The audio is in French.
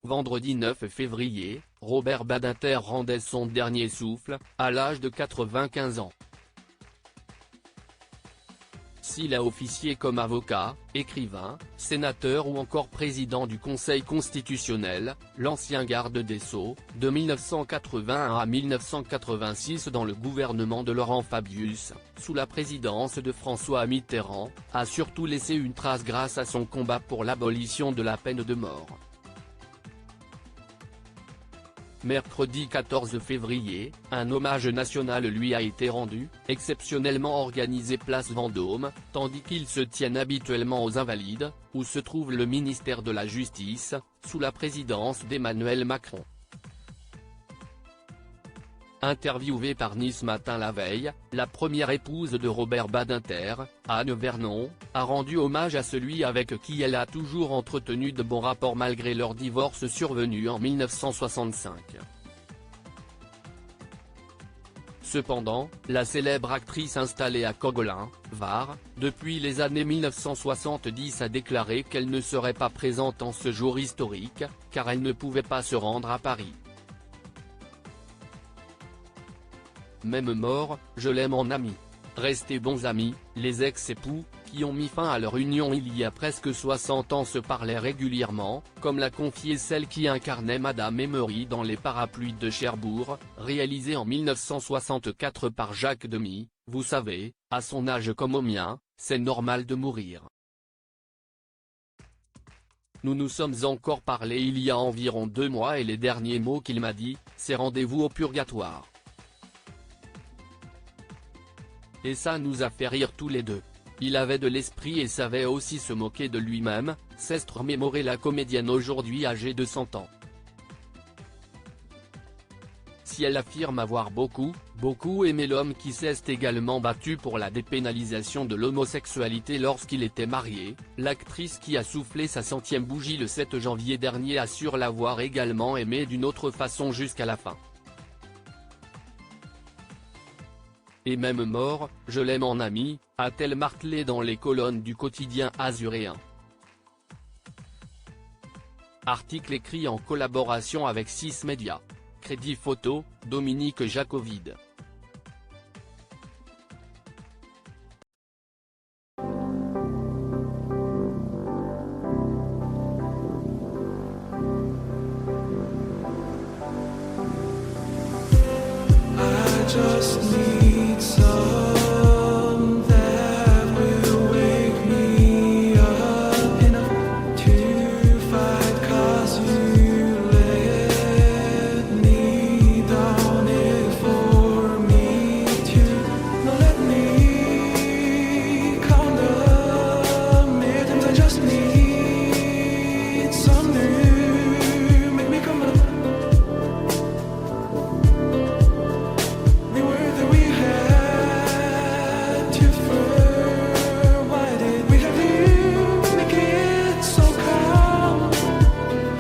Vendredi 9 février, Robert Badinter rendait son dernier souffle, à l'âge de 95 ans. S'il a officié comme avocat, écrivain, sénateur ou encore président du Conseil constitutionnel, l'ancien garde des Sceaux, de 1981 à 1986 dans le gouvernement de Laurent Fabius, sous la présidence de François Mitterrand, a surtout laissé une trace grâce à son combat pour l'abolition de la peine de mort. Mercredi 14 février, un hommage national lui a été rendu, exceptionnellement organisé place Vendôme, tandis qu'il se tient habituellement aux Invalides, où se trouve le ministère de la Justice, sous la présidence d'Emmanuel Macron. Interviewée par Nice Matin la veille, la première épouse de Robert Badinter, Anne Vernon, a rendu hommage à celui avec qui elle a toujours entretenu de bons rapports malgré leur divorce survenu en 1965. Cependant, la célèbre actrice installée à Cogolin, Var, depuis les années 1970 a déclaré qu'elle ne serait pas présente en ce jour historique, car elle ne pouvait pas se rendre à Paris. Même mort, je l'aime en ami. Restés bons amis, les ex-époux, qui ont mis fin à leur union il y a presque 60 ans se parlaient régulièrement, comme l'a confié celle qui incarnait Madame Emery dans Les Parapluies de Cherbourg, réalisé en 1964 par Jacques Demy. Vous savez, à son âge comme au mien, c'est normal de mourir. Nous nous sommes encore parlé il y a environ 2 mois et les derniers mots qu'il m'a dit, c'est rendez-vous au purgatoire. Et ça nous a fait rire tous les deux. Il avait de l'esprit et savait aussi se moquer de lui-même, s'est remémoré la comédienne aujourd'hui âgée de 100 ans. Si elle affirme avoir beaucoup aimé l'homme qui s'est également battu pour la dépénalisation de l'homosexualité lorsqu'il était marié, l'actrice qui a soufflé sa 100e bougie le 7 janvier dernier assure l'avoir également aimé d'une autre façon jusqu'à la fin. Et même mort, je l'aime en ami, a-t-elle martelé dans les colonnes du quotidien azuréen. Article écrit en collaboration avec 6 Médias. Crédit photo, Dominique Jacovide.